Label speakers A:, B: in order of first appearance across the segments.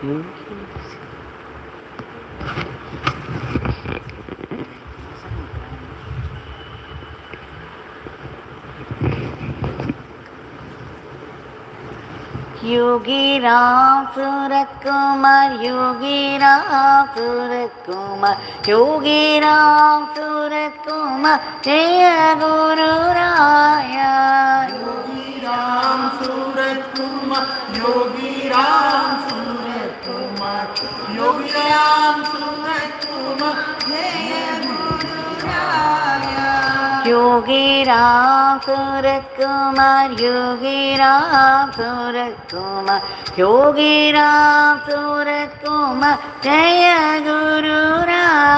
A: योगी राम सूरत कुमार, योगी राम सूरत कुमार, योगी राम सूरत कुमार, जय गुरु राया।
B: योगी राम सूरत कुमार, योगी राम सूरत कुमार, योगी राम सूरत कुमार, जय गुरु राया।
A: योगी राम सूरत कुमार, योगी राम सूरत कुमार, योगी राम सूरत कुमार, जय गुरु राया।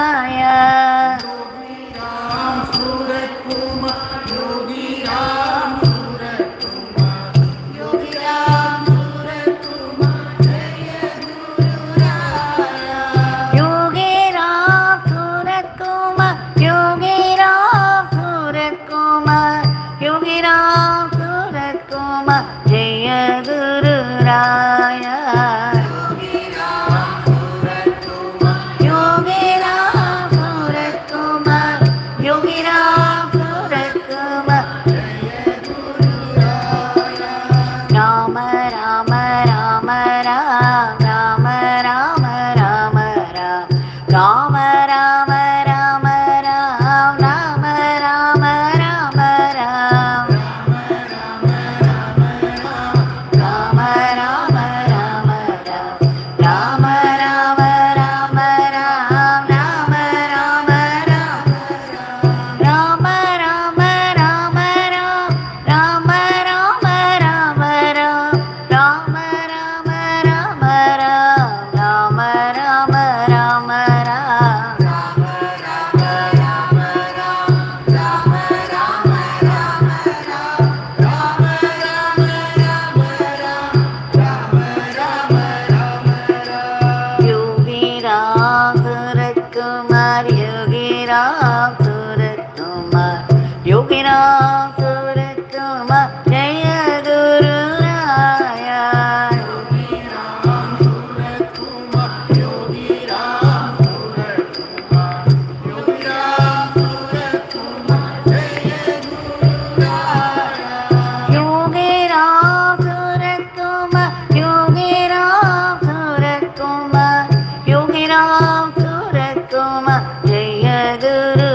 B: योगी राम सूरत कुमार, योगी राम सूरत कुमार, योगी राम सूरत कुमार, जय गुरु राया।
A: योगी राम सूरत कुमार, योगी राम सूरत कुमार, योगी राम सूरत कुमार, जय गुरु राया।
B: योगी राम सूरत कुमार,
A: योगी राम सूरत कुमार, योगी राम सूरत कुमार,
B: जय गुरु राया।
A: राम राम राम राम राम राम राम राम, राम राम राम राम, राम राम राम राम, राम राम राम राम, राम राम राम राम, राम राम राम, राम राम राम राम, राम राम राम राम, राम राम राम राम, राम राम राम राम, योगी राम सूरत कुमार, योगी राम सूरत कुमार, योगी राम सूरत कुमार, जय गुरु राया।
B: योगी राम सूरत कुमार, योगी राम सूरत कुमार, योगी राम सूरत कुमार, जय गुरु राया।
A: योगी राम सूरत कुमार, योगी राम सूरत कुमार, योगी राम सूरत कुमार, जय गुरु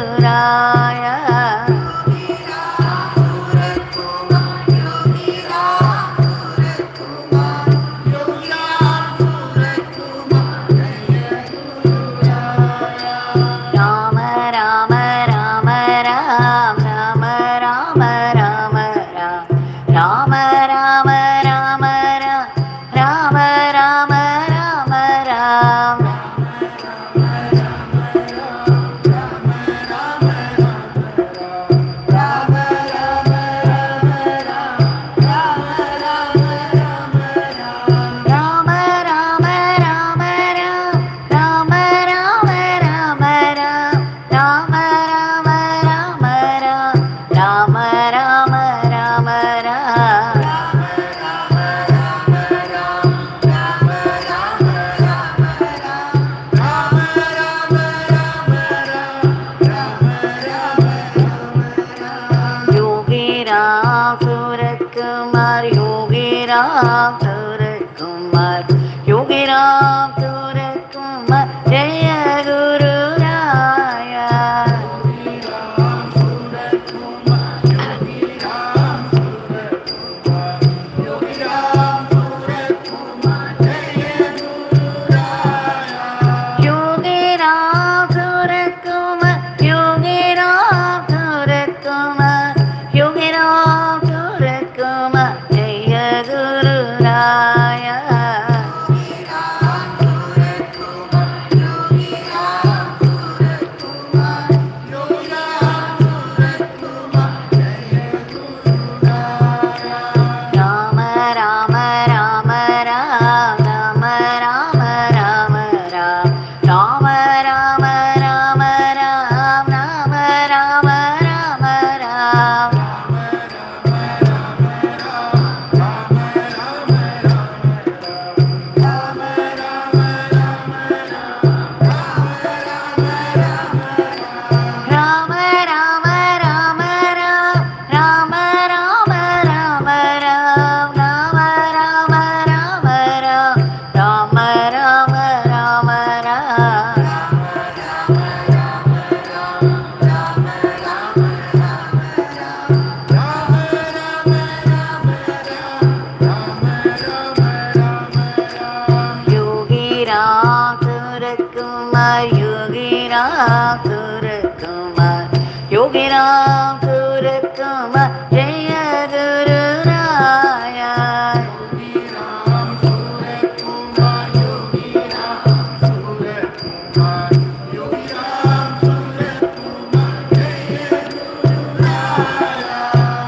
A: Suratkumar Yogi Ram Suratkumar Jaya Guru Raya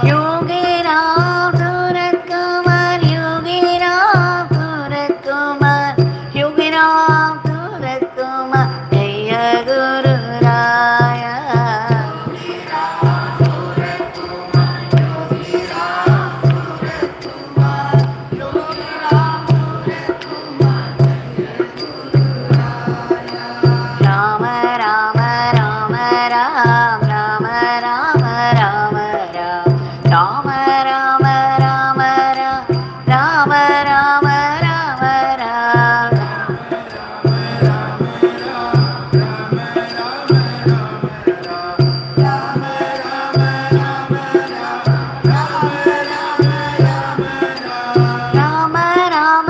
A: Yogi Ram Suratkumar Yogi Ram Suratkumar Yogi Ram Suratkumar Jaya Guru Raya Rama Rama Rama Ram Rama Rama Rama Ram Rama Rama Rama Ram Rama Rama Rama Ram Rama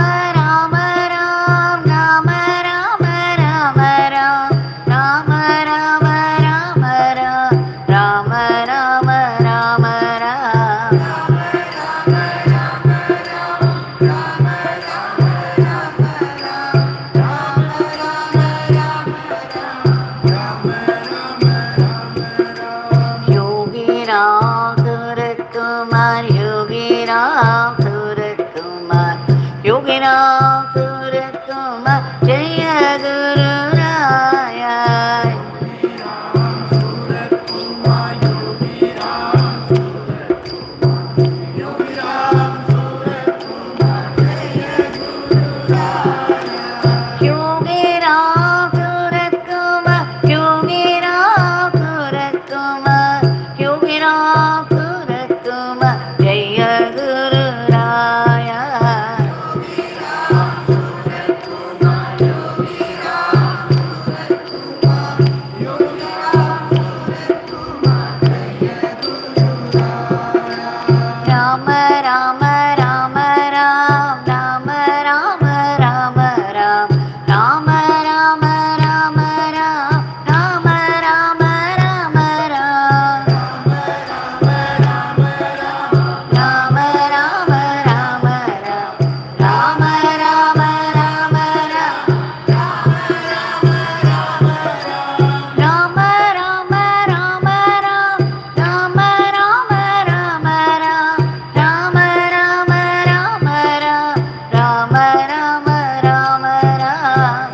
A: Rama Rama Ram Rama Rama Rama Ram Rama Rama Rama Ram Rama Rama Rama Ram Yogi Ram Suratkumar Yogi Ram Suratkumar Yogi Ram Suratkumar Jaya Guru Raya Yogi Ram Suratkumar Yogi Ram Suratkumar Yogi Ram Suratkumar Jaya Guru Raya Rama Rama Rama Ram Rama Rama Rama Ram Rama Rama Rama Ram Rama Rama Rama Ram Rama Rama Rama Ram Rama Rama Rama Ram Rama Rama Rama Ram Rama Rama Rama Ram Rama Rama Rama Ram Rama Rama Rama Ram Rama Rama Rama Ram Rama Rama Rama Ram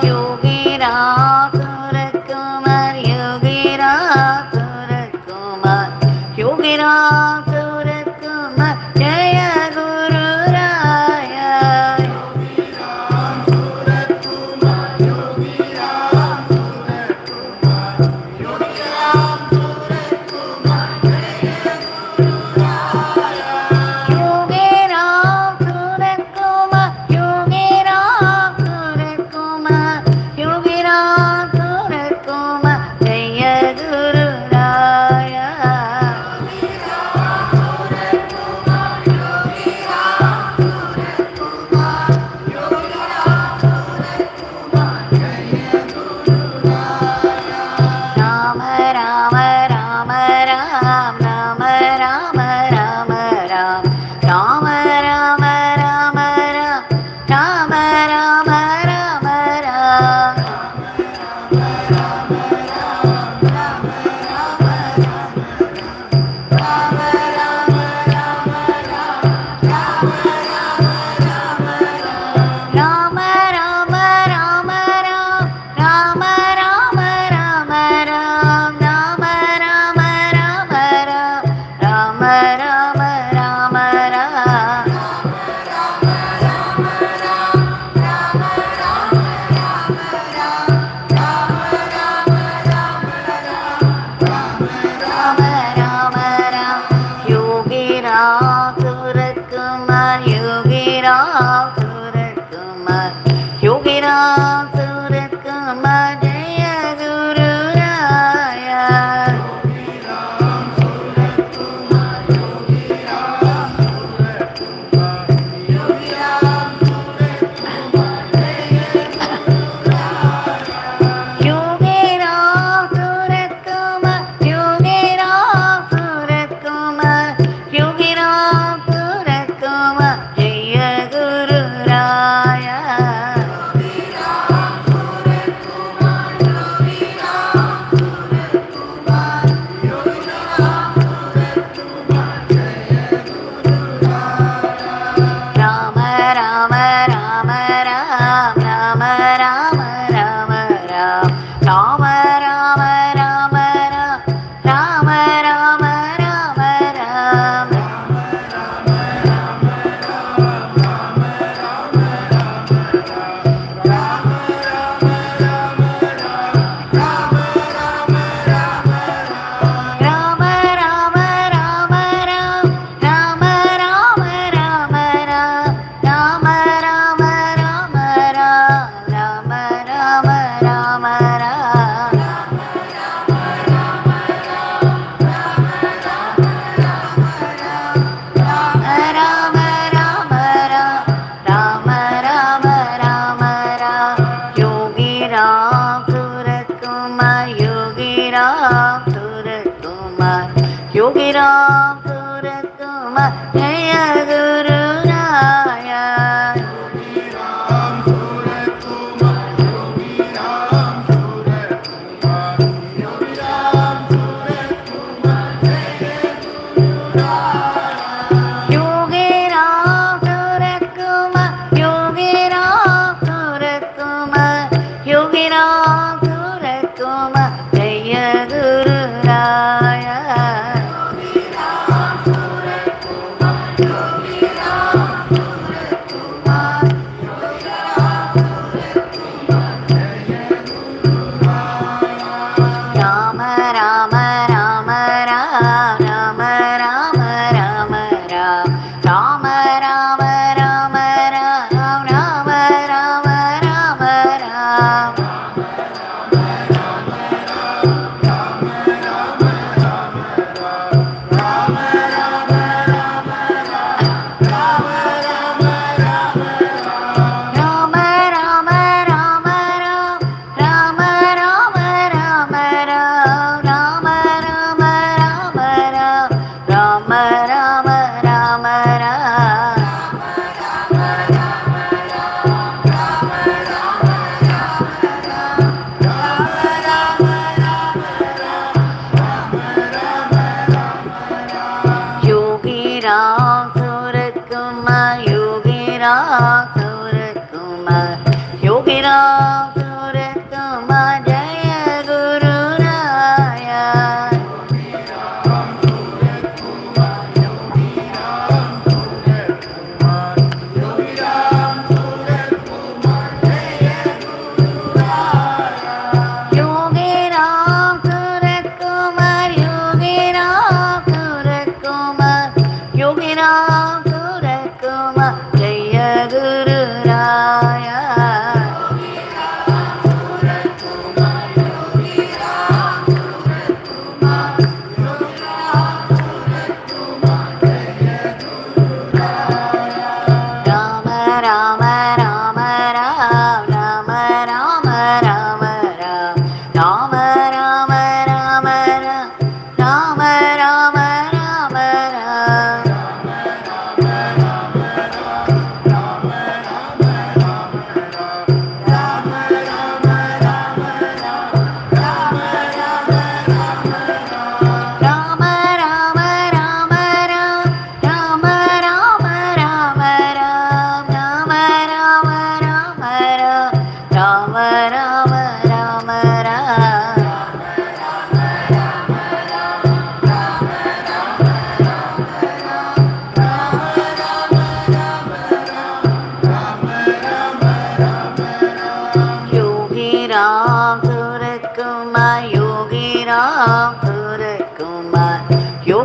A: Yogi Ram Suratkumar Yogi Ram Suratkumar Yogi Ram Suratkumar Jaya Guru Raya Yogi Ram Suratkumar Yogi Ram Suratkumar Yogi Ram Suratkumar Jaya Guru Raya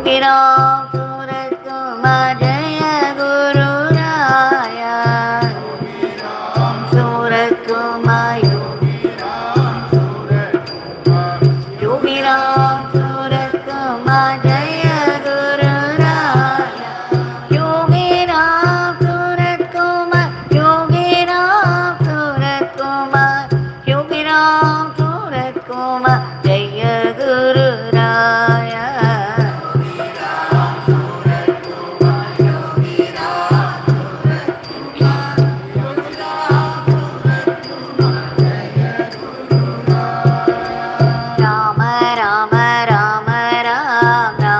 A: Yogi Ram Surat Kumar जय गुरु राया सूरत कुमार योगी राम सूरत कुमार जय गुरु राया योगी राम सूरत कुमार योगी राम सूरत कुमार योगी राम सूरत कुमार जय गुरु राया Ram Ram Ram Ram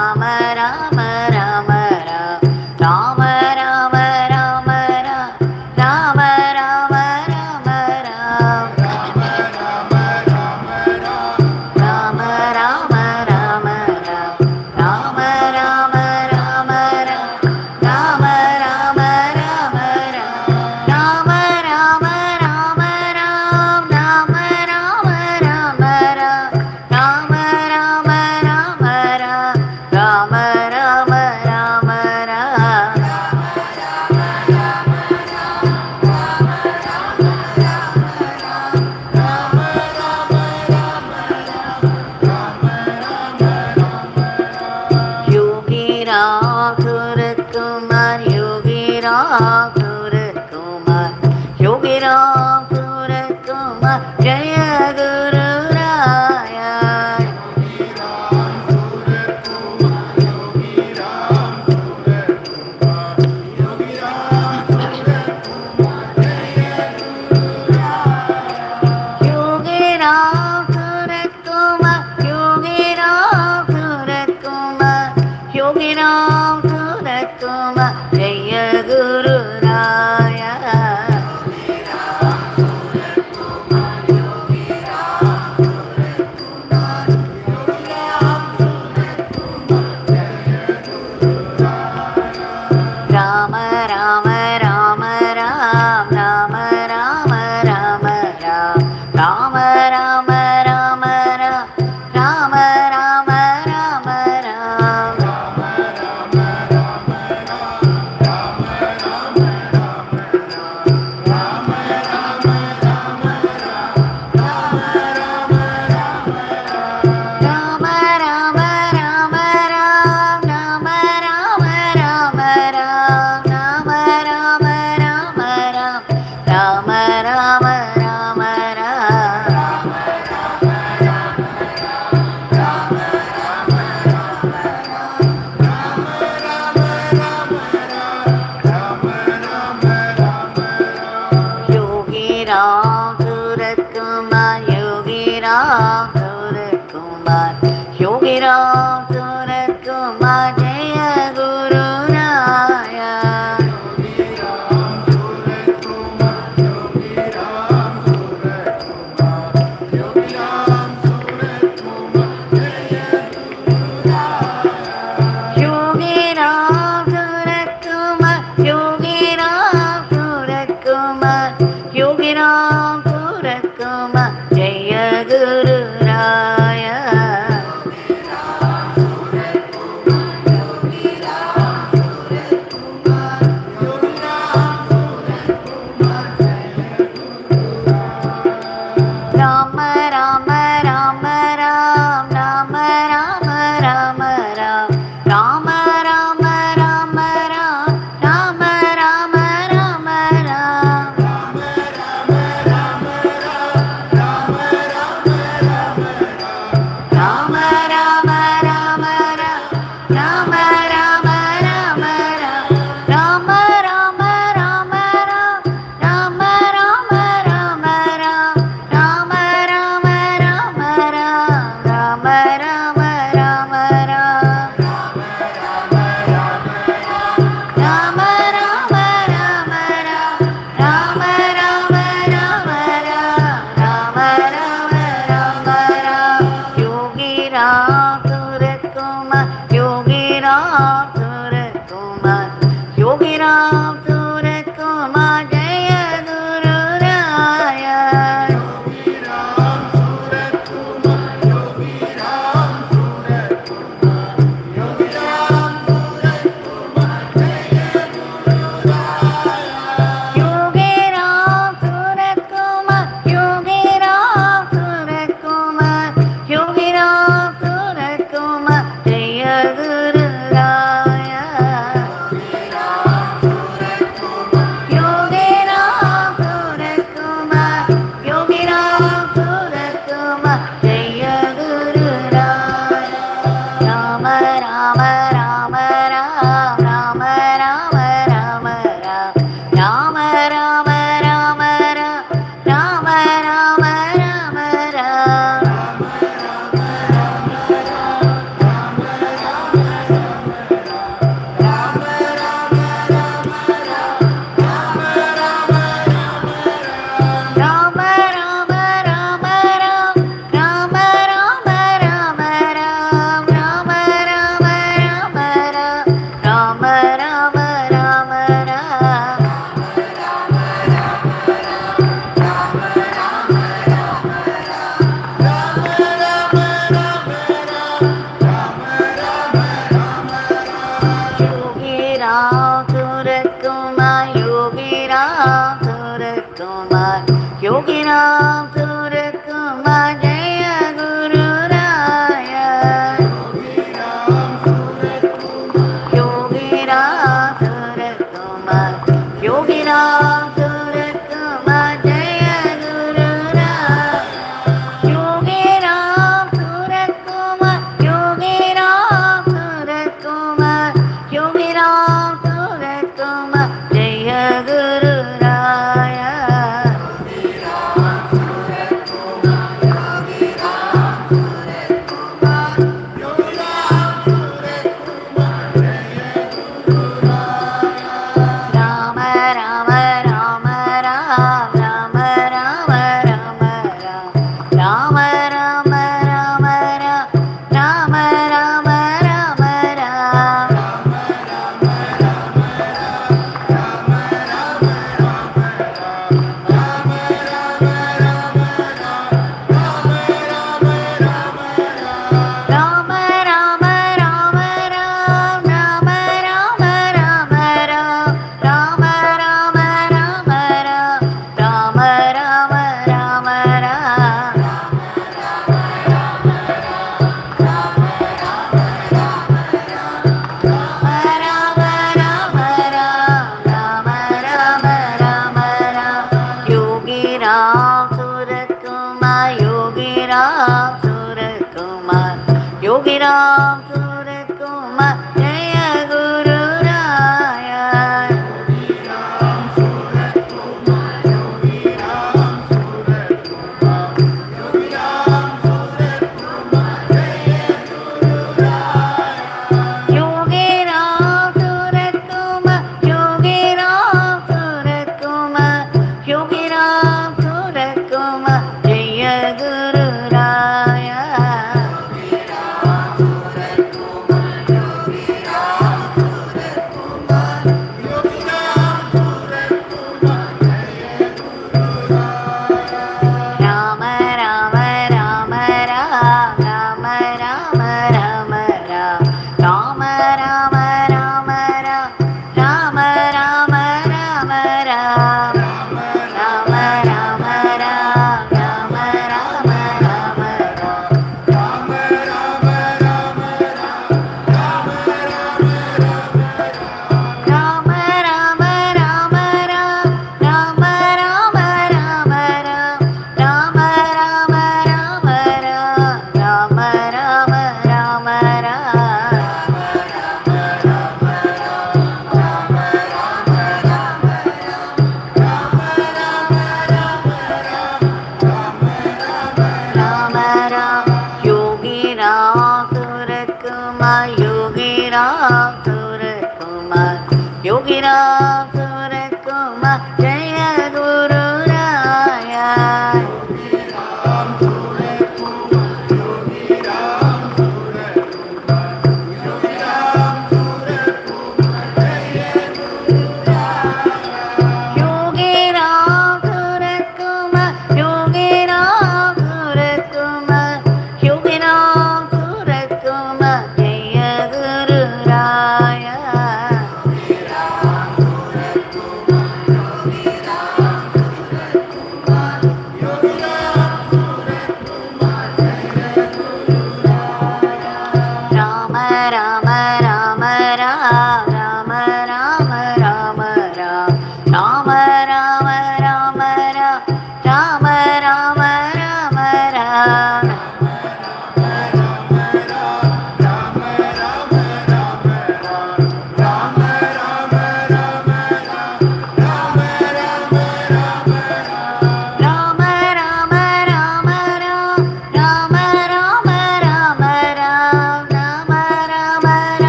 A: Rama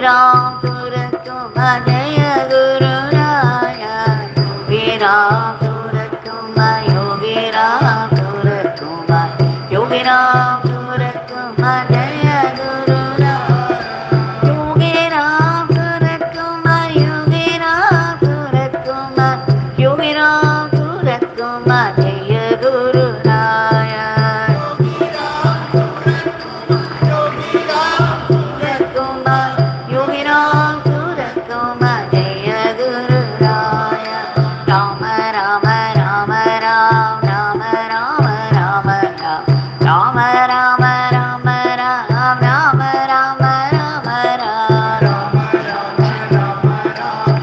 A: Yogi Ram Surat Kumar Jaya Guru Raya Yogi Ram Surat Kumar Yogi Ram Surat Kumar Yogi Ram Surat Kumar Jaya Guru Raya Yogi Ram Surat Kumar Yogi Ram Surat Kumar Yogi Ram Surat Kumar Jaya Guru Raya Yogi Ram Surat Kumar Jaya Guru Raya Rama Rama Rama Ram Rama Rama Rama Ram Rama Rama Rama Ram Rama Rama Rama Ram Rama Rama Rama Ram Rama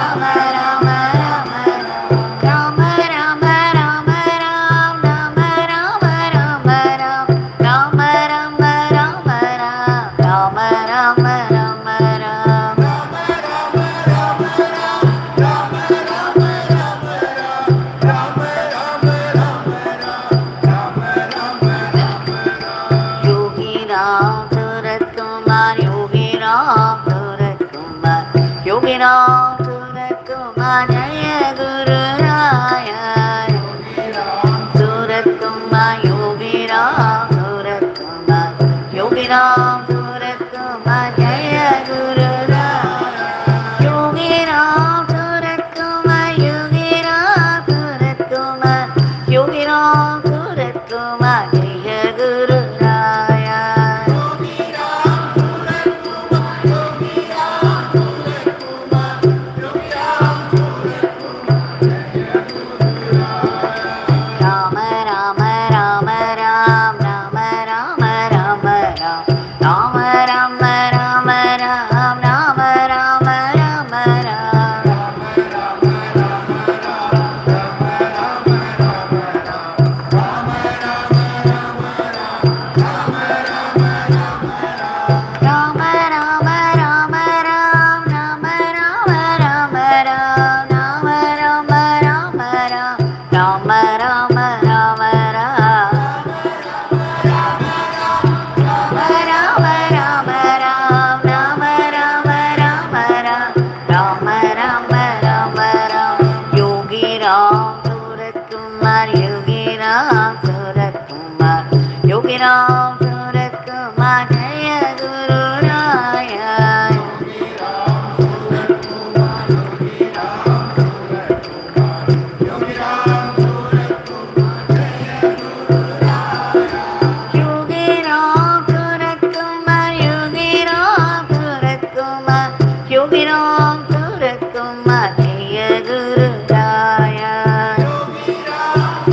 A: Rama Rama Ram Rama Rama Rama Ram Rama Rama Rama Ram Rama Rama Rama Ram Rama Rama Rama Ram Yogi Ram Surat Kumar Yogi Ram Surat Kumar Yogi Ram Surat Kumar Jaya Guru Raya Surat Kumar Yogi Ram Surat Kumar Yogi Ram Surat Kumar Jaya Guru Raya Yogi Ram Surat Kumar Yogi Ram Surat Kumar Yogi Ram Surat Kumar Jaya Guru Raya Rama Rama Rama Ram Rama Rama Rama Ram Rama Rama Rama Ram Rama Rama Rama Ram Rama Rama Rama Ram Rama Rama Rama Ram Rama Rama Rama Ram Rama Rama Rama Ram Rama Rama Rama Ram Rama Rama Rama Ram Rama Rama Rama Ram Yogi Ram Surat Kumar Yogi Ram Surat Kumar Yogi Ram Surat Kumar Jaya Guru Raya Yogi Ram Surat Kumar Yogi Ram Surat Kumar Yogi Ram Surat Kumar Jaya Guru Raya Yogi Ram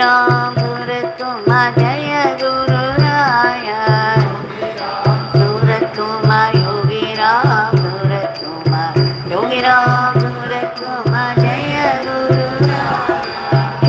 A: Ram Surat Kumar Jaya Guru Raya Surat Kumar Yogi Ram Surat Kumar Yogi Ram Surat Kumar Jaya Guru Raya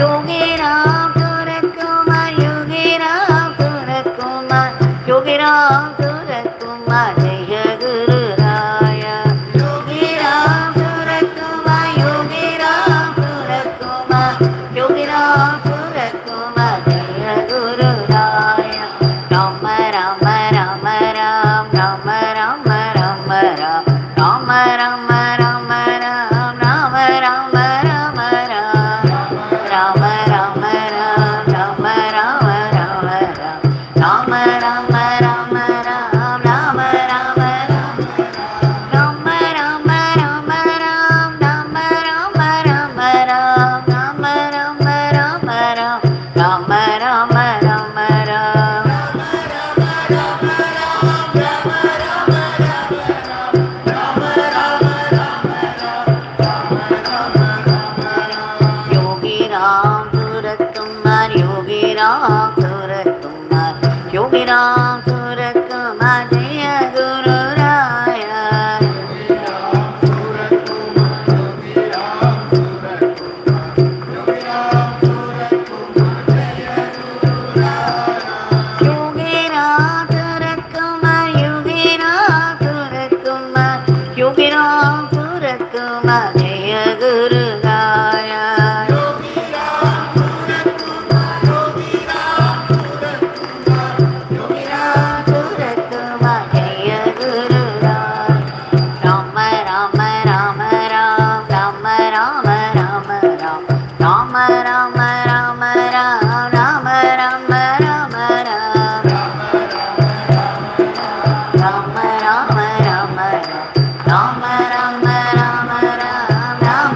A: Yogi Ram Surat Kumar Yogi Ram Surat Kumar Yogi Ram Surat Kumar Jaya Guru Raya Yogi Ram Surat Kumar Yogi Ram Surat Kumar Yogi Ram Surat Kumar Jaya Guru Raya Rama Rama Rama Ram Rama Rama Rama Ram Rama Rama Rama Ram Rama Rama Rama Ram Rama Rama Ram Rama Rama Rama Ram Rama Rama Rama Ram Rama Rama Rama Rama Rama Ram Rama Rama Rama Ram Rama Rama Rama Ram Rama Rama Rama Ram Yogi Ram Surat Kumar Yogi Ram Surat Kumar Yogi Ram Surat Kumar Jaya Guru Raya Yogi Ram Surat Kumar Yogi Ram Surat Kumar Yogi Ram Surat Kumar Jaya Guru Raya Surat Kumar Jaya Guru Raya Rama Rama Rama Ram Rama Rama Rama Ram Rama Rama Rama Ram Rama Rama Rama Ram Rama Rama Rama Ram Rama Rama Rama Ram Rama Rama Rama Rama Rama Rama Ram Rama Rama Rama Ram Rama Rama Rama Ram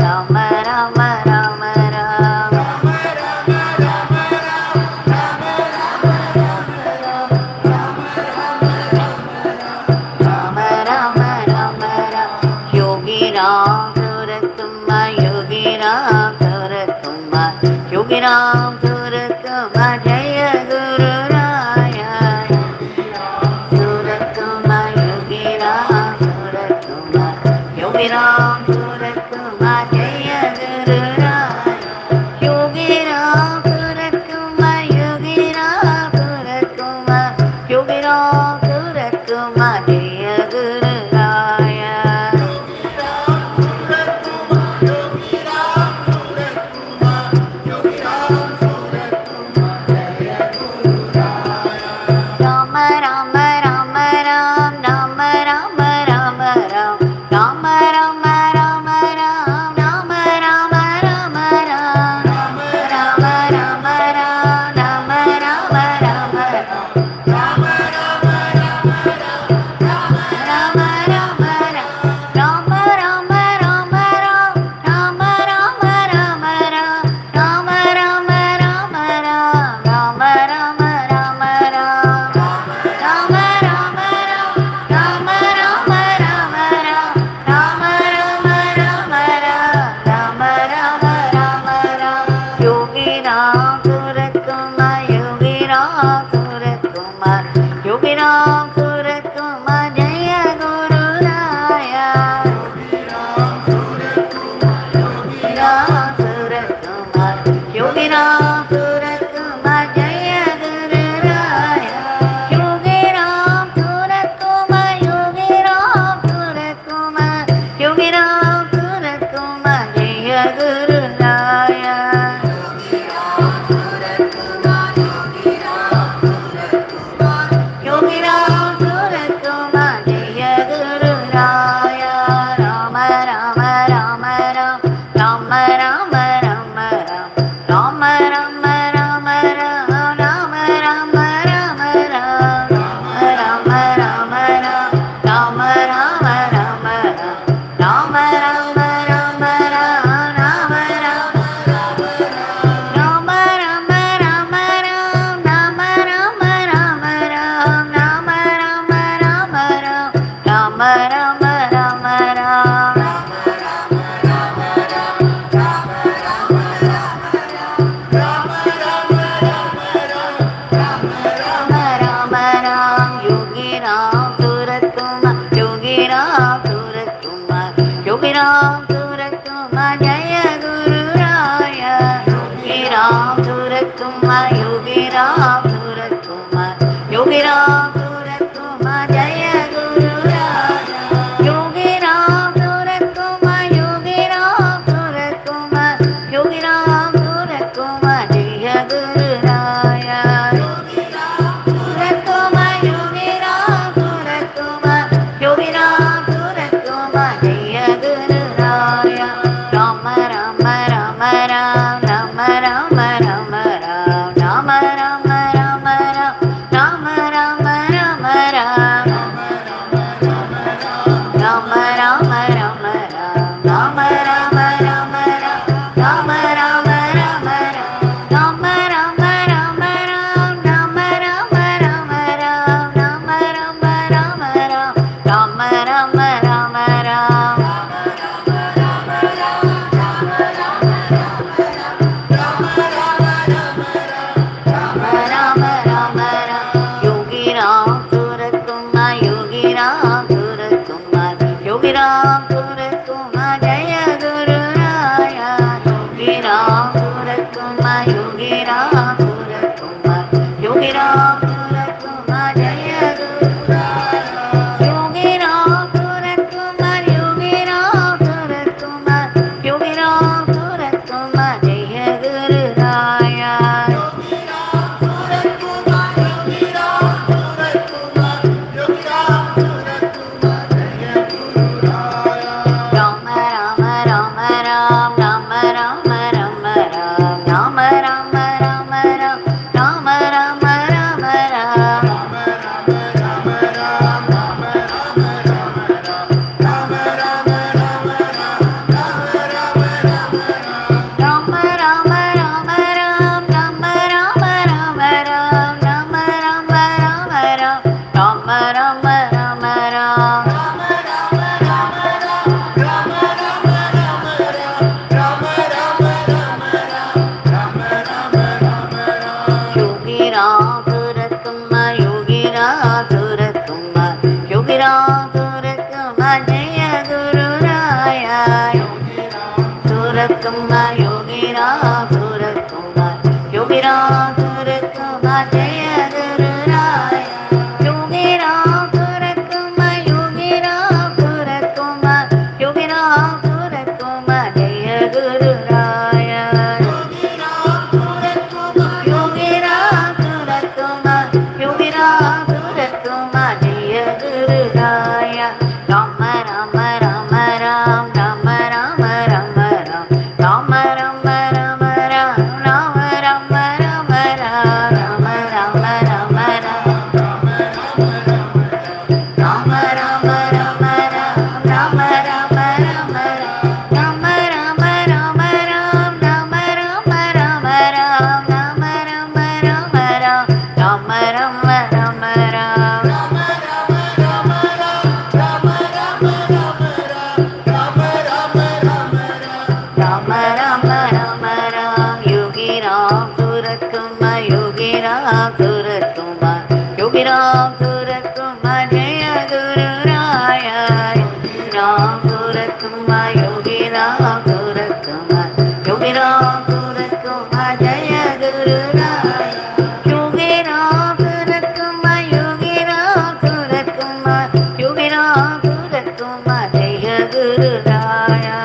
A: Rama Rama Rama Ram Rama Rama Rama Ram Yogi Ram Surat Kumar Yogi Ram Surat Kumar Yogi Ram Surat Kumar Jaya Guru Raya Surat Kumar Yogi Ram Surat Kumar Yogi Ram Surat Kumar Jaya Guru Raya Yogi Ram Surat Kumar Yogi Ram Surat Kumar Yogi Ram Surat Kumar Jaya Guru Raya Rama Rama Rama Ram Rama Rama Rama Ram Rama Rama Rama Ram Rama Rama Rama Ram Rama Rama Rama Ram Rama Rama Rama Ram Rama Rama Rama Ram Rama Rama Ram Rama Rama Rama Ram Rama Rama Rama Ram Rama Rama Rama Ram Rama Rama Rama Ram Rama Rama Ram Rama Rama Rama Ram Rama Rama Rama Ram Rama Rama Rama Ram Yogi Ram Surat Kumar Yogi Ram Surat Kumar Yogi Ram Surat Kumar Jaya Guru Raya Yogi Ram Surat Kumar Yogi Ram Surat Kumar Jaya Guru Raya Yogi Ram Surat Kumar Yogi Ram Surat Kumar Yogi Ram Surat Kumar Jaya Guru Raya Yogi Ram Surat Kumar Yogi Ram Yogi Ram Surat Kumar, Yogi Ram Surat Kumar, Jaya Guru Raja. Yogi Ram Surat Kumar, Yogi Ram Surat Kumar, Yogi Ram Surat Kumar, Jaya Guru Raja. Yogi Ram Surat Kumar, Yogi Ram Surat Kumar, Yogi Ram Surat Kumar, Jaya Guru Raja. Rama Rama Rama Ram, Rama Rama Rama Ram, Rama Rama Rama Ram, Rama Rama Rama Ram, Rama Rama Rama Ram, Rama Rama Rama Ram, Rama Rama Rama Ram, Rama Rama Rama Ram, Rama Rama Rama Ram, Rama Rama Rama Ram, Rama Rama Rama Ram. Rama Rama Ram, Yogi Ram Surat Kumar, Yogi Ram Surat Kumar, Yogi Ram Surat Kumar, Jaya Guru Raya. Yogi Ram Surat Kumar, Yogi Ram Surat Kumar, Yogi Ram Surat Kumar, Jaya Guru Raya. Yogi Ram Surat Kumar, Yogi Ram Surat Kumar, Yogi Ram Surat Kumar, Jaya Guru Raya. Rama Rama Rama Ram, Rama Rama Rama Ram, Rama Rama Rama Ram, Rama Rama Rama Ram, Rama Rama Rama Ram, Rama Rama Rama Ram, Rama Rama Rama Ram, Rama Rama Rama Ram. Yogi Ram Surat Kumar, Yogi Ram Surat Kumar, Yogi Ram Surat Kumar, Jaya Guru Raya. Yogi Ram Surat Kumar, Yogi Ram Surat Kumar, Yogi Ram Surat Kumar, Jaya Guru Raya. Yogi Ram Surat Kumar, Yogi Ram Surat Kumar, Yogi Ram Surat Kumar, Jaya Guru Raya. Yogi Ram Surat Kumar, Yogi Ram Surat Kumar, Jaya Guru Raya. Rama Rama Rama Ram, Rama Rama Rama Ram, Rama Rama Rama Ram, Rama Rama Rama Ram, Rama Rama Rama Ram, Rama Rama Rama Ram, Rama Rama Rama Ram, Rama Rama Rama Ram, Rama Rama Rama Ram, Rama Rama Rama Ram, Rama Rama Rama Ram. Rama Rama Rama Ram, Yogi Ram Surat Kumar, Yogi Ram Surat Kumar, Yogi Ram Surat Kumar, Jaya Guru Raya. Yogi Ram Surat Kumar, Yogi Ram Surat Kumar, Yogi Ram Surat Kumar, Jaya Guru Raya. Yogi Ram Surat Kumar, Yogi Ram Surat Kumar, Yogi Ram Surat Kumar, Jaya Guru Raya.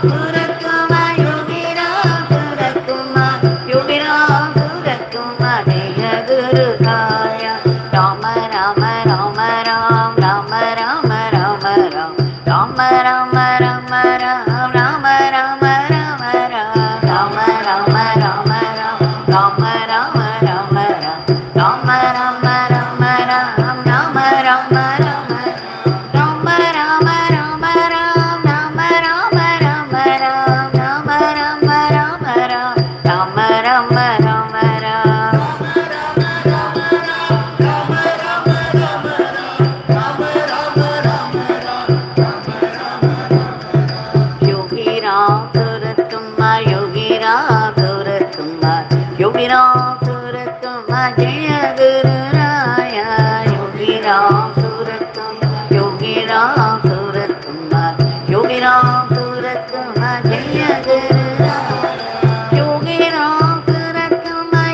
A: Surat Kumar, Yogi Ram Surat Kumar, Yogi Ram Surat Kumar, Jaya Guru Raya. Rama Rama Rama Ram, Rama Rama Rama Ram, Rama Rama Rama Ram, Rama Rama Rama Ram, Rama Rama Rama Ram, Rama Rama Rama Ram, Rama Rama Rama Ram, Rama Rama Rama Ram, Rama Rama Rama Ram, Rama Rama Rama Ram, Rama Rama Rama Ram, Rama Rama Rama Ram. Yogi Ram Surat Kumar, Yogi Ram Surat Kumar, Yogi Ram Surat Kumar, Jaya Guru Raya. Yogi Ram Surat Kumar, Yogi Ram Surat Kumar, Yogi Ram Surat Kumar, Jaya Guru Raya. Yogi Ram Surat Kumar,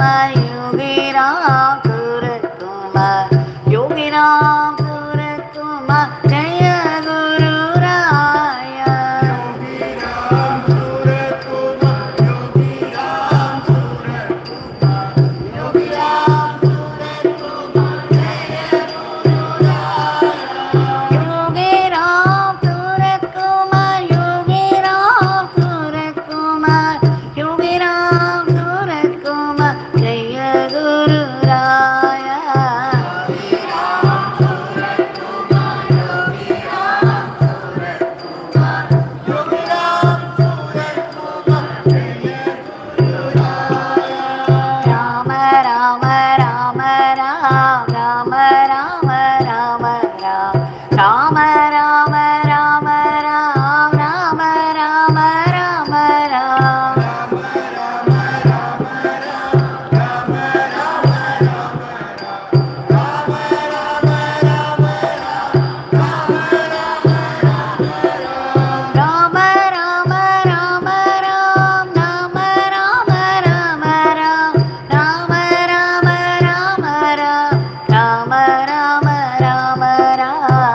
A: Kumar, Yogi Ram Surat Kumar, Yogi Ram Surat Kumar, Jaya Guru Raya. Yogi Ram Surat Kumar, Yogi Ram Surat Kumar, Yogi Ram Surat Kumar, Jaya Guru Raya. Rama Rama Rama Ram Rama Rama Rama Ram Rama Rama Rama Ram Rama Rama Rama Ram Rama Rama Rama Ram Rama Rama Rama Ram Rama Rama Rama Ram Rama Rama Rama Ram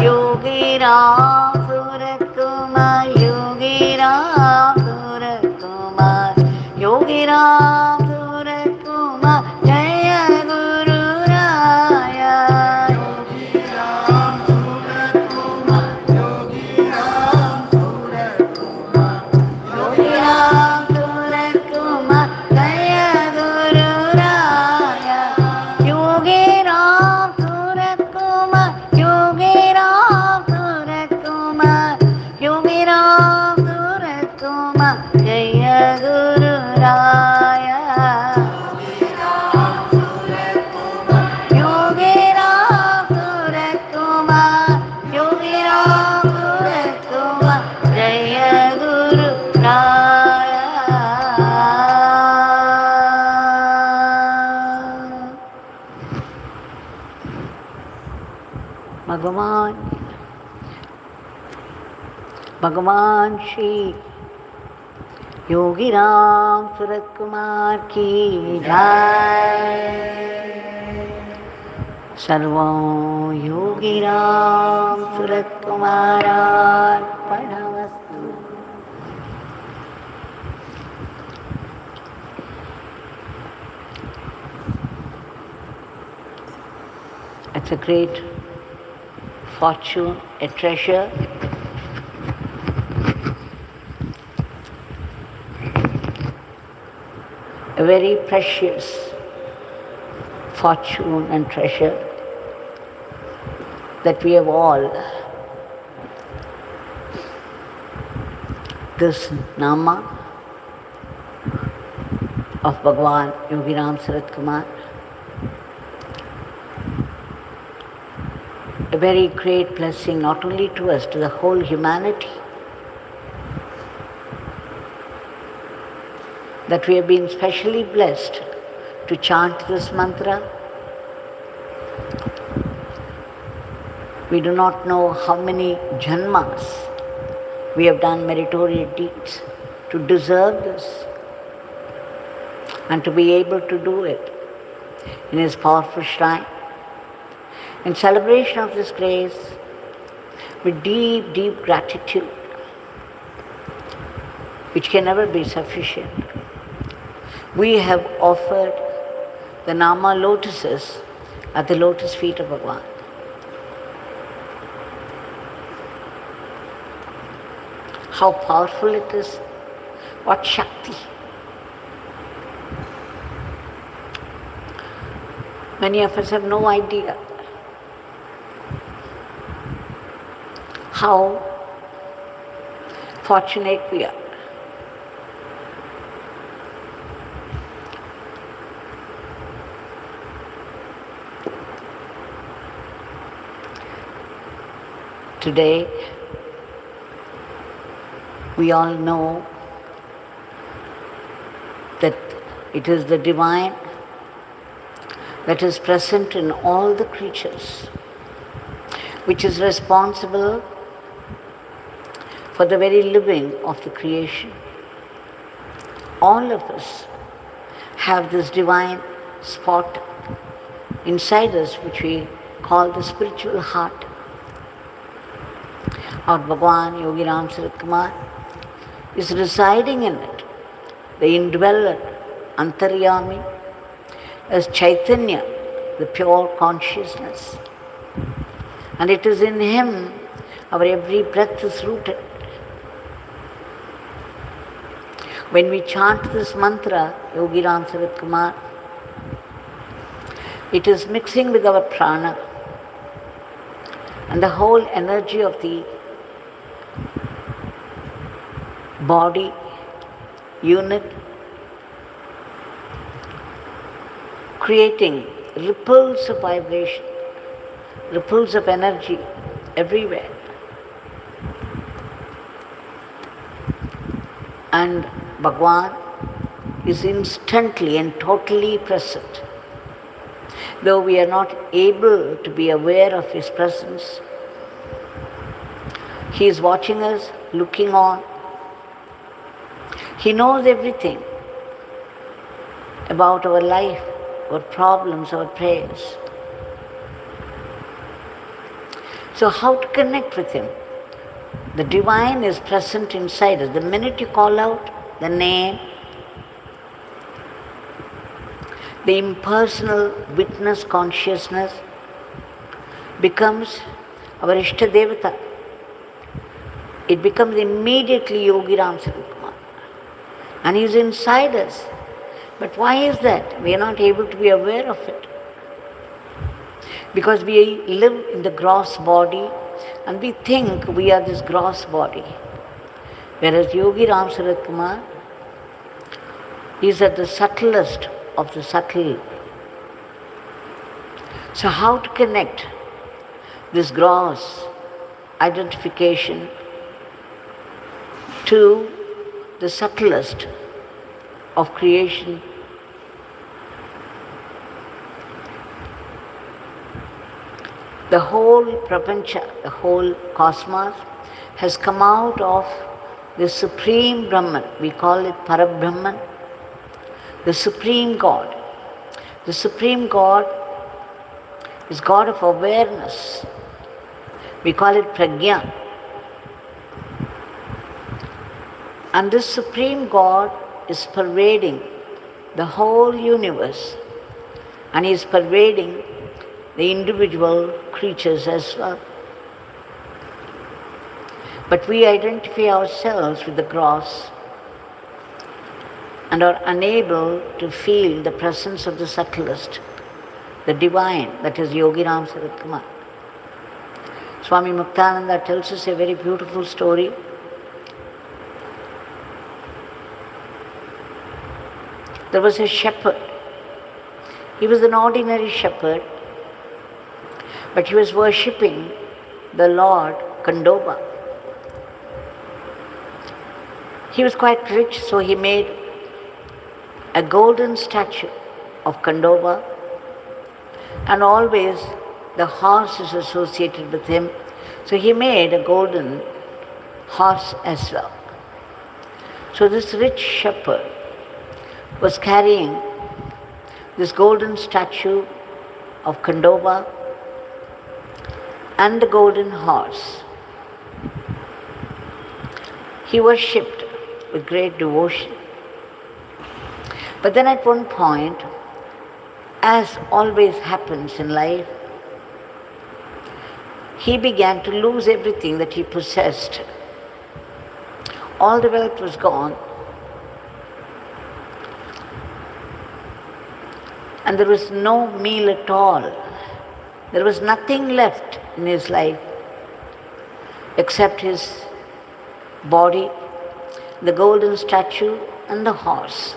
A: Yogi Ram Surat Kumar, Yogi Ram Surat Kumar, Yogi Ram Surat Kumar, Jaya Guru Raya. Yogi Ram Surat Kumar, Jaya Guru Raya. Yogi Ram Surat Kumar, Yogi Ram Surat Kumar, Yogi Ram Surat Kumar, Jaya Guru Raya. Yogi Ram Surat Kumar, Yogi Ram Surat Kumar, Jaya Guru Raya. भगवान श्री योगी राम सूरत कुमार की जय। सर्वं Yogi Ram Surat कुमारार्पणमस्तु। It's a great fortune, a treasure, a very precious fortune and treasure that we have all. This Nama of Bhagavan Yogi Ram Sarat Kumar, a very great blessing not only to us, to the whole humanity, that we have been specially blessed to chant this mantra. We do not know how many janmas we have done meritorious deeds to deserve this, and to be able to do it in His powerful shrine. In celebration of this grace, with deep, deep gratitude, which can never be sufficient, we have offered the Nama lotuses at the lotus feet of Bhagavan. How powerful it is, what Shakti. Many of us have no idea how fortunate we are. Today, we all know that it is the divine, that is present in all the creatures, which is responsible for the very living of the creation. All of us have this divine spot inside us, which we call the spiritual heart. Our Bhagavan Yogi Ram Sarat Kumar is residing in it, the indweller, Antaryami, as Chaitanya, the pure consciousness. And it is in him our every breath is rooted. When we chant this mantra, Yogi Ram Sarat Kumar, it is mixing with our prana, and the whole energy of the body unit, creating ripples of vibration, ripples of energy everywhere. And Bhagavan is instantly and totally present. Though we are not able to be aware of his presence, he is watching us, looking on. He knows everything about our life, our problems, our prayers. So how to connect with him? The divine is present inside us. The minute you call out the name, the impersonal witness consciousness becomes our Ishta Devata. It becomes immediately Yogi Ram Sarat Kumar. And he is inside us. But why is that? We are not able to be aware of it. Because we live in the gross body and we think we are this gross body. Whereas Yogi Ram Sarat Kumar is at the subtlest of the subtle. So how to connect this gross identification to the subtlest of creation? The whole prapancha, the whole cosmos has come out of the Supreme Brahman. We call it Parabrahman, the Supreme God. The Supreme God is God of awareness. We call it Prajna. And this Supreme God is pervading the whole universe, and he is pervading the individual creatures as well. But we identify ourselves with the gross and are unable to feel the presence of the subtlest, the divine, that is Yogi Ram Sarat Kumar. Swami Muktananda tells us a very beautiful story. There was a shepherd. He was an ordinary shepherd, but he was worshipping the Lord Kandoba. He was quite rich, so he made a golden statue of Kandoba, and always the horse is associated with him, so he made a golden horse as well. So this rich shepherd was carrying this golden statue of Kandoba and the golden horse. He worshipped with great devotion. But then at one point, as always happens in life, he began to lose everything that he possessed. All the wealth was gone, and there was no meal at all. There was nothing left in his life except his body, the golden statue, and the horse.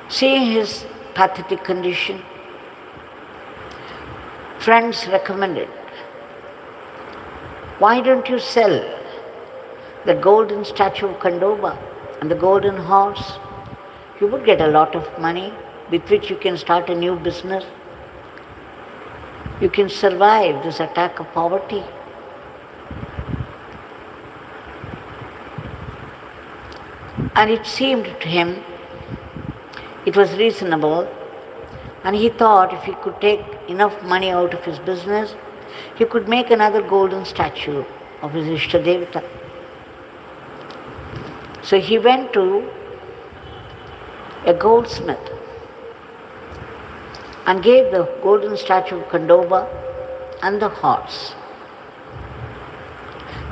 A: Seeing his pathetic condition, friends recommended, why don't you sell the golden statue of Kandoba and the golden horse? You would get a lot of money. with which you can start a new business. You can survive this attack of poverty. And it seemed to him it was reasonable, and he thought if he could take enough money out of his business, he could make another golden statue of his Ishtadevata. So he went to a goldsmith and gave the golden statue of Khandoba and the horse.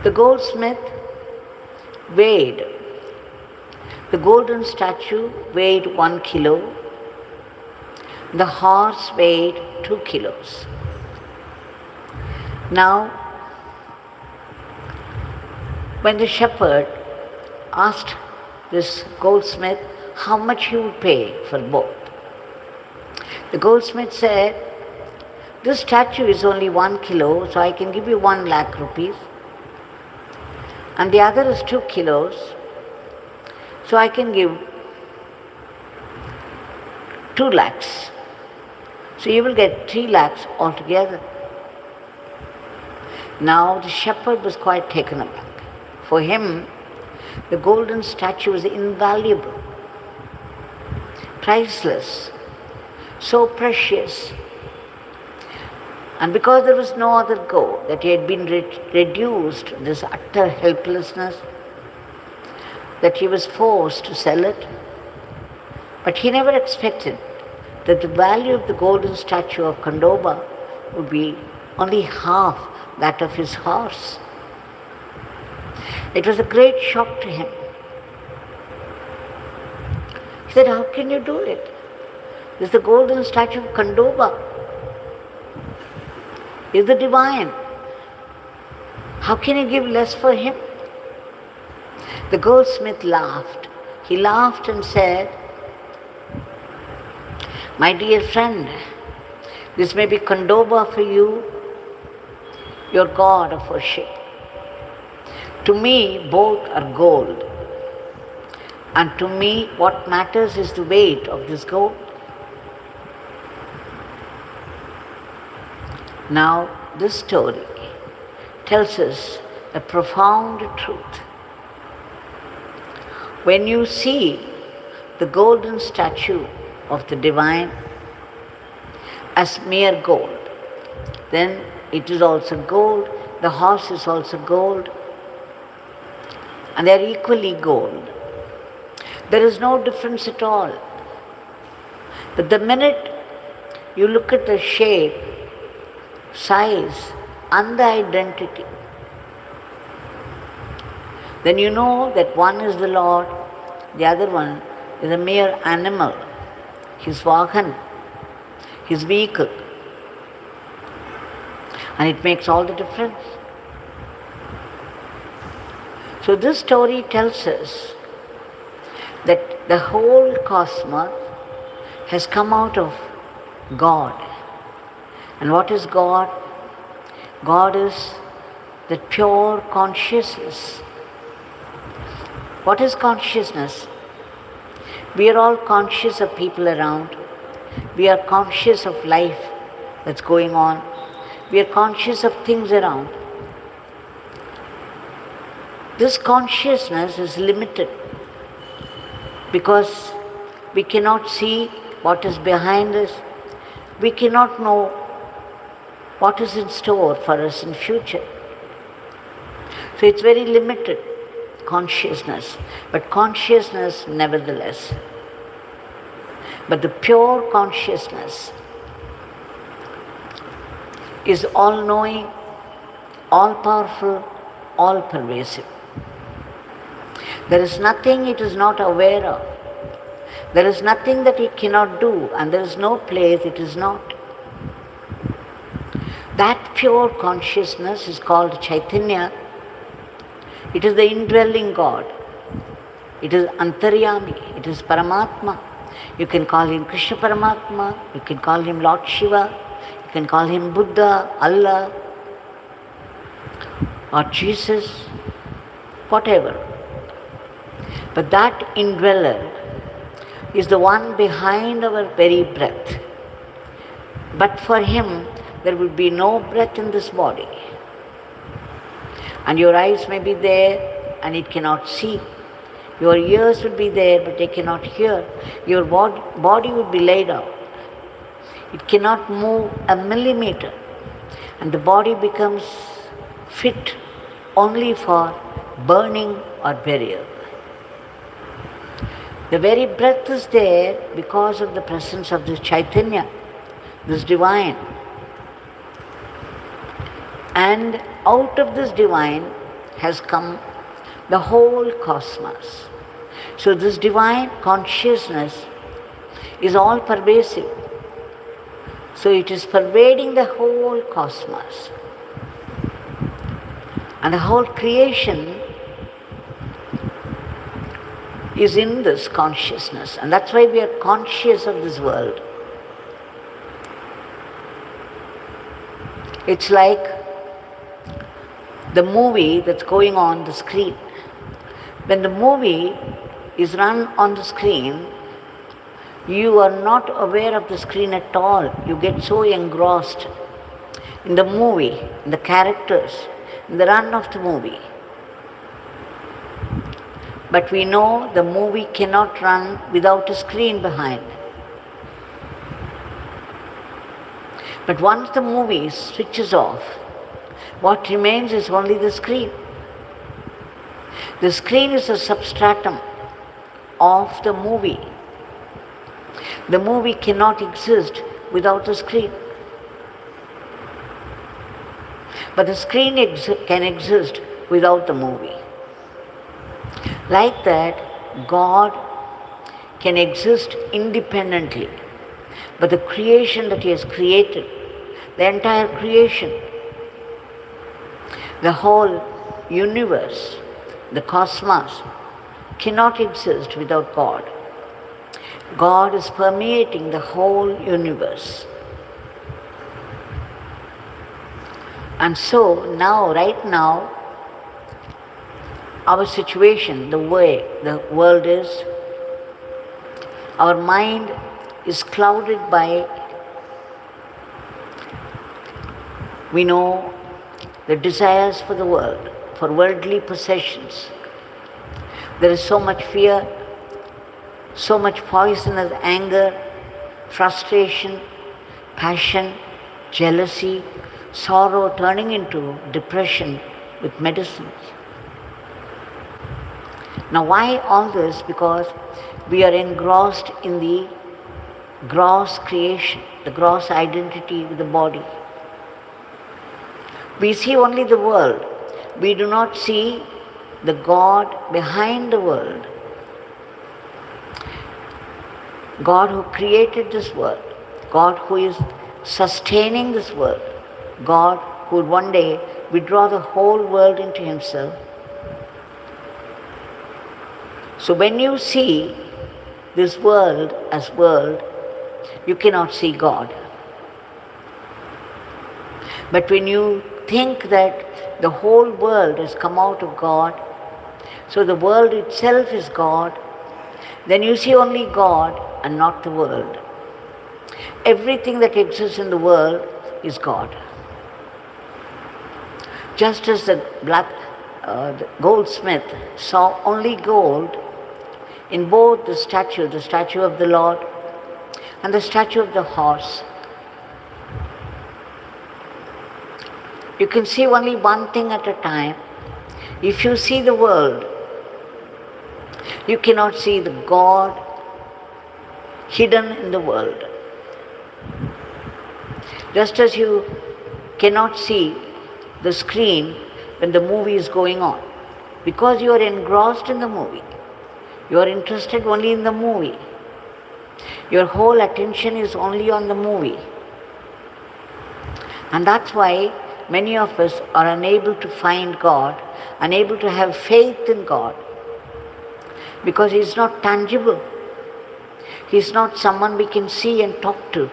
A: The goldsmith weighed. The golden statue weighed 1 kilo. The horse weighed 2 kilos. Now, when the shepherd asked this goldsmith how much he would pay for both, the goldsmith said, "This statue is only 1 kilo, so I can give you 1 lakh rupees. And the other is 2 kilos, so I can give 2 lakhs. So you will get 3 lakhs altogether." Now the shepherd was quite taken aback. For him, the golden statue was invaluable, priceless, so precious. And because there was no other goal, that he had been reduced to this utter helplessness, that he was forced to sell it. But he never expected that the value of the golden statue of Khandoba would be only half that of his horse. It was a great shock to him. He said, "How can you do it? This is the golden statue of Khandoba. Is the divine. How can you give less for him?" The goldsmith laughed. He laughed and said, "My dear friend, this may be Khandoba for you, your god of worship. To me, both are gold. And to me, what matters is the weight of this gold." Now, this story tells us a profound truth. When you see the golden statue of the divine as mere gold, then it is also gold, the horse is also gold, and they are equally gold. There is no difference at all. But the minute you look at the shape, size, and the identity, then you know that one is the Lord, the other one is a mere animal, his vahan, his vehicle. And it makes all the difference. So this story tells us that the whole cosmos has come out of God. And what is God? God is the pure consciousness. What is consciousness? We are all conscious of people around. We are conscious of life that's going on. We are conscious of things around. This consciousness is limited because we cannot see what is behind us. We cannot know what is in store for us in future. So it's very limited, consciousness, but consciousness nevertheless. But the pure consciousness is all-knowing, all-powerful, all-pervasive. There is nothing it is not aware of. There is nothing that it cannot do, and there is no place it is not. That pure consciousness is called Chaitanya. It is the indwelling God. It is Antaryami. It is Paramatma. You can call him Krishna Paramatma. You can call him Lord Shiva. You can call him Buddha, Allah, or Jesus, whatever. But that indweller, is the one behind our very breath. But for him, there will be no breath in this body. And your eyes may be there and it cannot see. Your ears will be there but they cannot hear. Your body will be laid out. It cannot move a millimeter. And the body becomes fit only for burning or burial. The very breath is there because of the presence of this Chaitanya, this divine. And out of this divine has come the whole cosmos. So this divine consciousness is all pervasive. So it is pervading the whole cosmos. And the whole creation is in this consciousness. And that's why we are conscious of this world. It's like the movie that's going on the screen. When the movie is run on the screen, you are not aware of the screen at all. You get so engrossed in the movie, in the characters, in the run of the movie. But we know the movie cannot run without a screen behind. But once the movie switches off, what remains is only the screen. The screen is a substratum of the movie. The movie cannot exist without the screen. But the screen can exist without the movie. Like that, God can exist independently. But the creation that He has created, the entire creation, the whole universe, the cosmos, cannot exist without God. God is permeating the whole universe. And so now, right now, our situation, the way the world is, our mind is clouded by, we know, the desires for the world, for worldly possessions. There is so much fear, so much poisonous anger, frustration, passion, jealousy, sorrow turning into depression with medicines. Now why all this? Because we are engrossed in the gross creation, the gross identity with the body. We see only the world. We do not see the God behind the world. God who created this world. God who is sustaining this world. God who would one day withdraw the whole world into Himself. So when you see this world as world, you cannot see God. But when you think that the whole world has come out of God, so the world itself is God, then you see only God and not the world. Everything that exists in the world is God. Just as the goldsmith saw only gold in both the statue of the Lord and the statue of the horse, you can see only one thing at a time. If you see the world, you cannot see the God hidden in the world. Just as you cannot see the screen when the movie is going on, because you are engrossed in the movie. You are interested only in the movie. Your whole attention is only on the movie. And that's why many of us are unable to find God, unable to have faith in God, because He is not tangible. He is not someone we can see and talk to.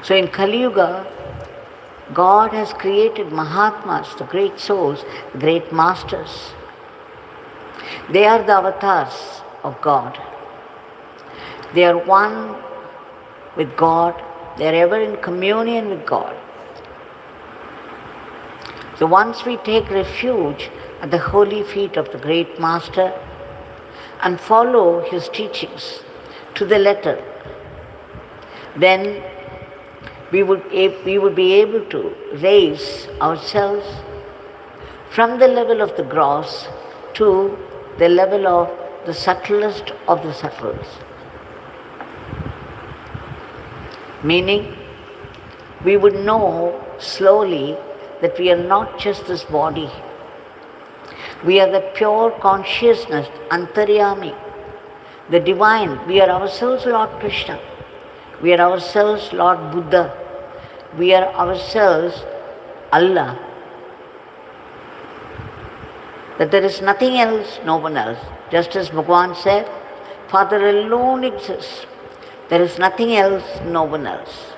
A: So in Kali Yuga, God has created Mahatmas, the great souls, the great masters. They are the avatars of God. They are one with God. They are ever in communion with God. So once we take refuge at the holy feet of the great Master and follow his teachings to the letter, then we would be able to raise ourselves from the level of the gross to the level of the subtlest of the subtles. Meaning, we would know slowly that we are not just this body. We are the pure consciousness, Antaryami, the divine. We are ourselves Lord Krishna. We are ourselves Lord Buddha. We are ourselves Allah. That there is nothing else, no one else. Just as Bhagavan said, Father alone exists. There is nothing else, no one else.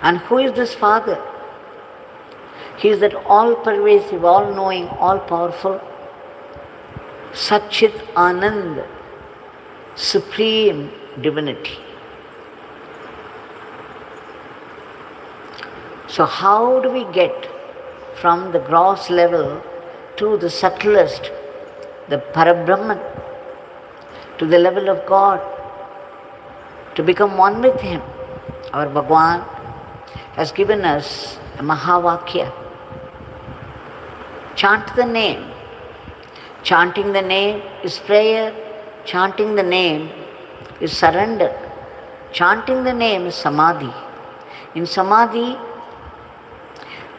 A: And who is this Father? He is that all-pervasive, all-knowing, all-powerful, Satchit Anand, supreme divinity. So how do we get from the gross level to the subtlest, the Parabrahman, to the level of God, to become one with Him? Our Bhagavan has given us a Mahavakya. Chant the name. Chanting the name is prayer. Chanting the name is surrender. Chanting the name is Samadhi. In Samadhi,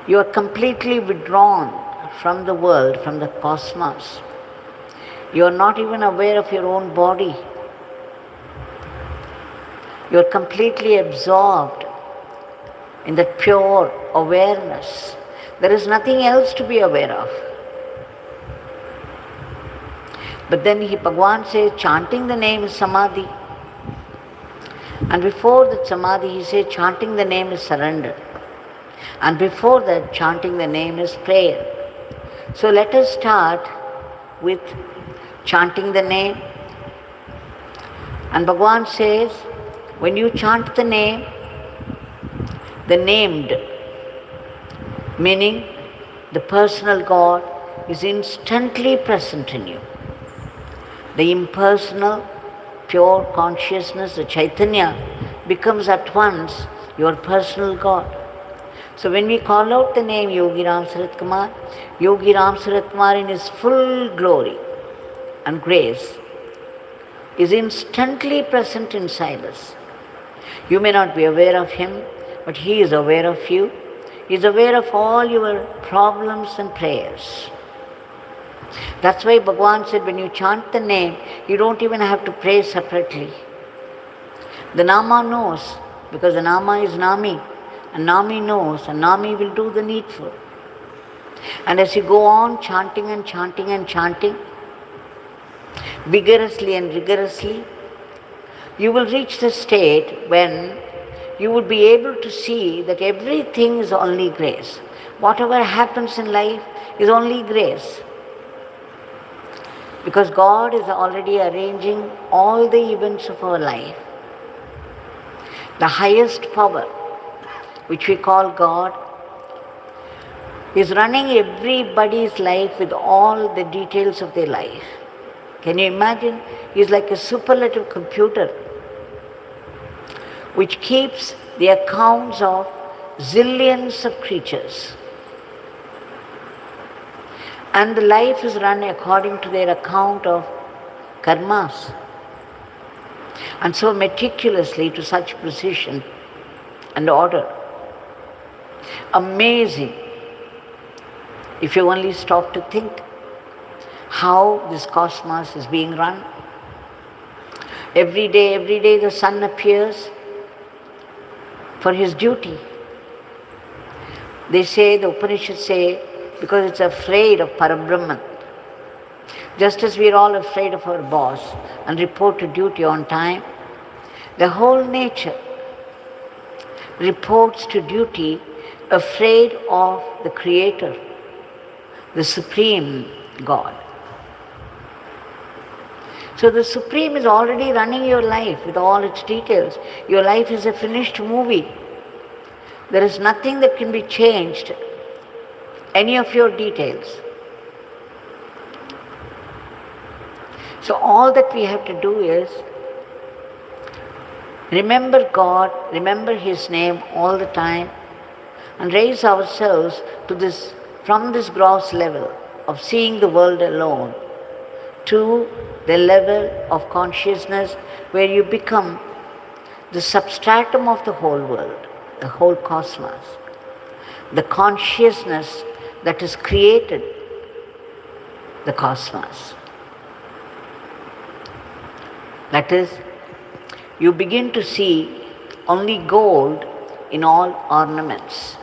A: you are completely withdrawn from the world, from the cosmos. You are not even aware of your own body. You are completely absorbed in that pure awareness. There is nothing else to be aware of. But then Bhagavan says, chanting the name is Samadhi. And before that Samadhi, he says, chanting the name is surrender. And before that, chanting the name is prayer. So let us start with chanting the name. And Bhagavan says, when you chant the name, the named, meaning the personal God, is instantly present in you. The impersonal, pure consciousness, the Chaitanya, becomes at once your personal God. So when we call out the name Yogi Ram Sarat Kumar, Yogi Ram Sarat Kumar in his full glory and grace is instantly present inside us. You may not be aware of him, but he is aware of you. He is aware of all your problems and prayers. That's why Bhagavan said, when you chant the name, you don't even have to pray separately. The Nama knows, because the Nama is Nami, and Nami knows, and Nami will do the needful. And as you go on chanting and chanting and chanting, vigorously and rigorously, you will reach the state when you will be able to see that everything is only grace. Whatever happens in life is only grace. Because God is already arranging all the events of our life. The highest power, which we call God, is running everybody's life with all the details of their life. Can you imagine? He's like a superlative computer which keeps the accounts of zillions of creatures. And the life is run according to their account of karmas. And so meticulously, to such precision and order. Amazing, if you only stop to think how this cosmos is being run. Every day the sun appears for his duty. They say, the Upanishads say, because it's afraid of Parabrahman. Just as we are all afraid of our boss and report to duty on time, the whole nature reports to duty afraid of the Creator, the Supreme God. So the Supreme is already running your life with all its details. Your life is a finished movie. There is nothing that can be changed, any of your details. So all that we have to do is remember God, remember His name all the time, and raise ourselves to this, from this gross level of seeing the world alone to the level of consciousness where you become the substratum of the whole world, the whole cosmos, the consciousness that has created the cosmos. That is, you begin to see only gold in all ornaments.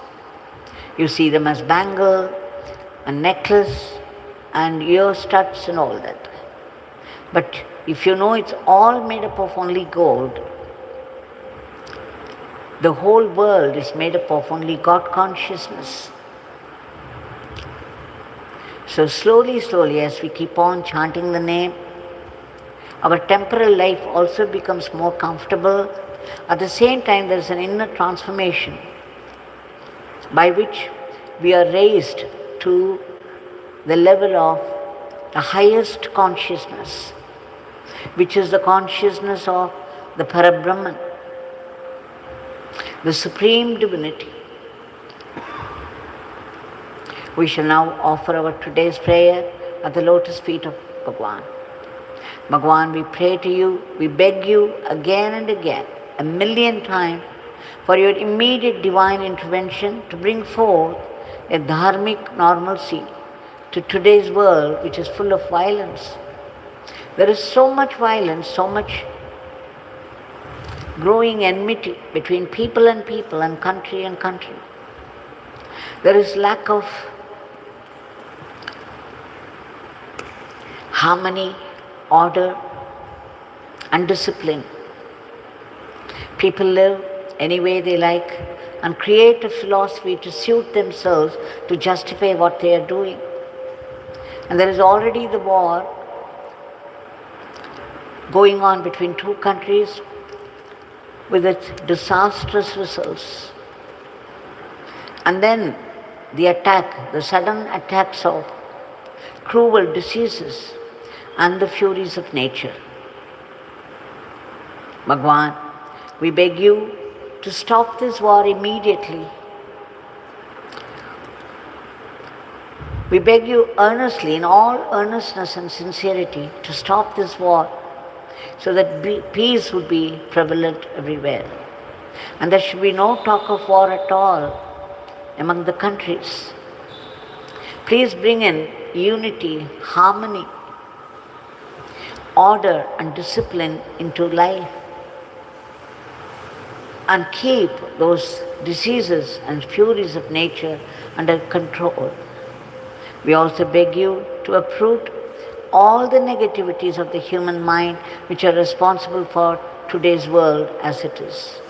A: You see them as bangle and necklace and ear studs and all that. But if you know it's all made up of only gold, the whole world is made up of only God consciousness. So slowly, slowly, as we keep on chanting the name, our temporal life also becomes more comfortable. At the same time, there is an inner transformation by which we are raised to the level of the highest consciousness, which is the consciousness of the Parabrahman, the Supreme Divinity. We shall now offer our today's prayer at the lotus feet of Bhagwan. Bhagwan, we pray to you, we beg you again and again, 1,000,000 times, for your immediate divine intervention to bring forth a dharmic normalcy to today's world, which is full of violence. There is so much violence, so much growing enmity between people and people and country and country. There is lack of harmony, order and discipline. People live any way they like and create a philosophy to suit themselves to justify what they are doing. And there is already the war going on between two countries with its disastrous results. And then the attack, the sudden attacks of cruel diseases and the furies of nature. Bhagwan, we beg you to stop this war immediately. We beg you earnestly, in all earnestness and sincerity, to stop this war so that peace would be prevalent everywhere. And there should be no talk of war at all among the countries. Please bring in unity, harmony, order and discipline into life, and keep those diseases and furies of nature under control. We also beg you to uproot all the negativities of the human mind which are responsible for today's world as it is.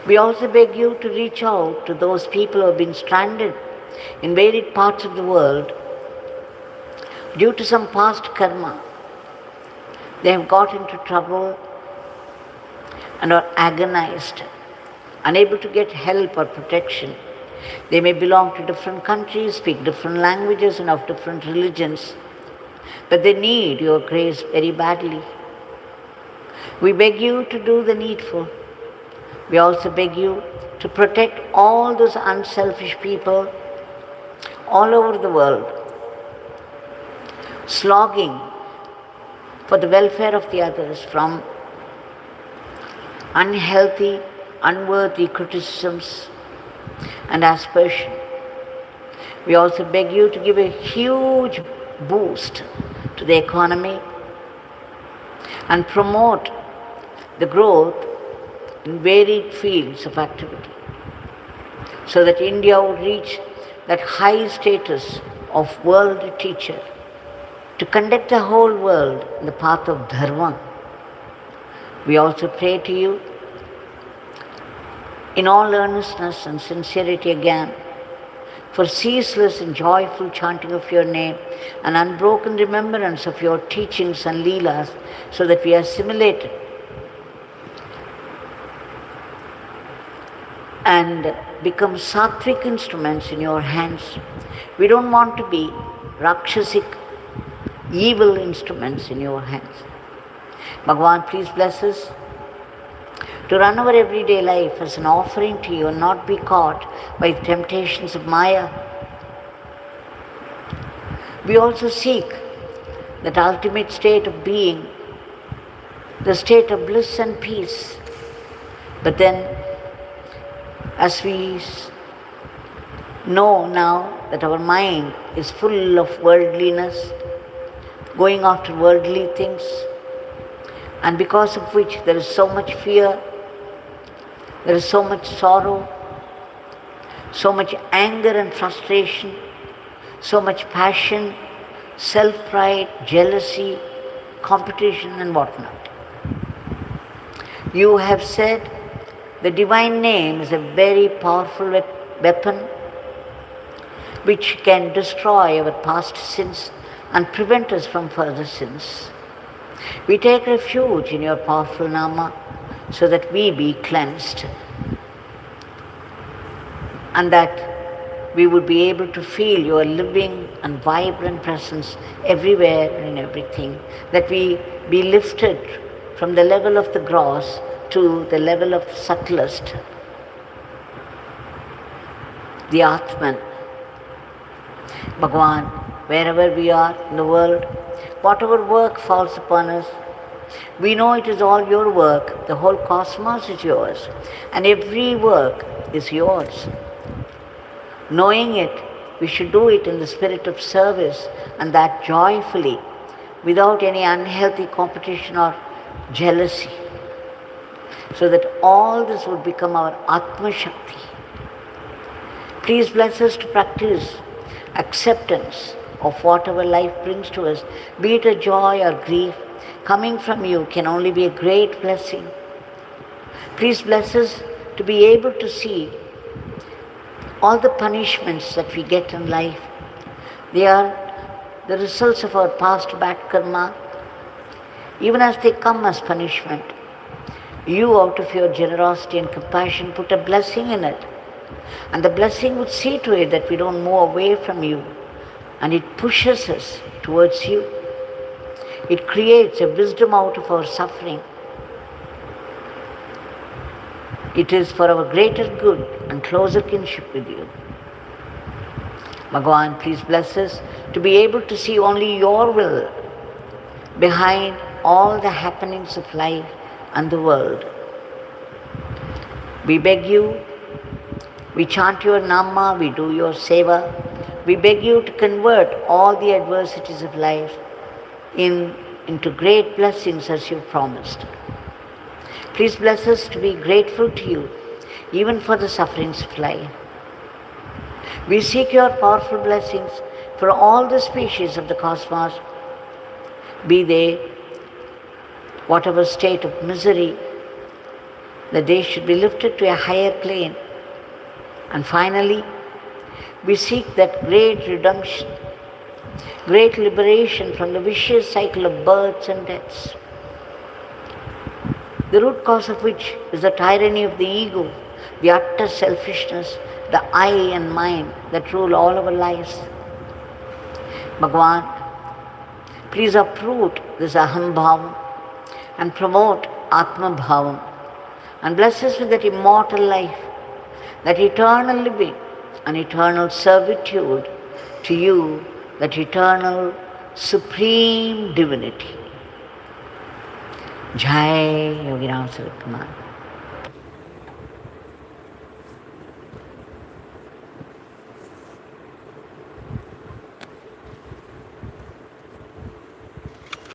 A: We also beg you to reach out to those people who have been stranded in varied parts of the world due to some past karma. They have got into trouble and are agonized, unable to get help or protection. They may belong to different countries, speak different languages and of different religions, but they need your grace very badly. We beg you to do the needful. We also beg you to protect all those unselfish people all over the world, slogging for the welfare of the others from unhealthy, unworthy criticisms and aspersion. We also beg you to give a huge boost to the economy and promote the growth in varied fields of activity so that India would reach that high status of world teacher to conduct the whole world in the path of dharma. We also pray to you in all earnestness and sincerity again for ceaseless and joyful chanting of your name and unbroken remembrance of your teachings and leelas, so that we assimilate and become sattvic instruments in your hands. We don't want to be rakshasic, evil instruments in your hands. Bhagavan, please bless us to run our everyday life as an offering to you and not be caught by the temptations of Maya. We also seek that ultimate state of being, the state of bliss and peace. But then, as we know now that our mind is full of worldliness, going after worldly things, and because of which there is so much fear, there is so much sorrow, so much anger and frustration, so much passion, self-pride, jealousy, competition and whatnot. You have said the divine name is a very powerful weapon which can destroy our past sins and prevent us from further sins. We take refuge in your powerful Nama so that we be cleansed and that we would be able to feel your living and vibrant presence everywhere and in everything, that we be lifted from the level of the gross to the level of the subtlest, the Atman. Bhagavan, wherever we are in the world, whatever work falls upon us, we know it is all your work. The whole cosmos is yours, and every work is yours. Knowing it, we should do it in the spirit of service, and that joyfully, without any unhealthy competition or jealousy, so that all this would become our Atma Shakti. Please bless us to practice acceptance of whatever life brings to us, be it a joy or grief. Coming from you can only be a great blessing. Please bless us to be able to see all the punishments that we get in life. They are the results of our past bad karma. Even as they come as punishment, you, out of your generosity and compassion, put a blessing in it. And the blessing would see to it that we don't move away from you, and it pushes us towards you. It creates a wisdom out of our suffering. It is for our greater good and closer kinship with you. Bhagavan, please bless us to be able to see only your will behind all the happenings of life and the world. We beg you, we chant your Nama, we do your Seva. We beg you to convert all the adversities of life into great blessings as you promised. Please bless us to be grateful to you, even for the sufferings of life. We seek your powerful blessings for all the species of the cosmos, be they whatever state of misery, that they should be lifted to a higher plane. And finally, we seek that great redemption, great liberation from the vicious cycle of births and deaths, the root cause of which is the tyranny of the ego, the utter selfishness, the I and mine that rule all our lives. Bhagavan, please uproot this aham bhavam and promote atma bhavam, and bless us with that immortal life, that eternal living and eternal servitude to you, that eternal supreme divinity. Jai Yogi Ram Sarat Kumar.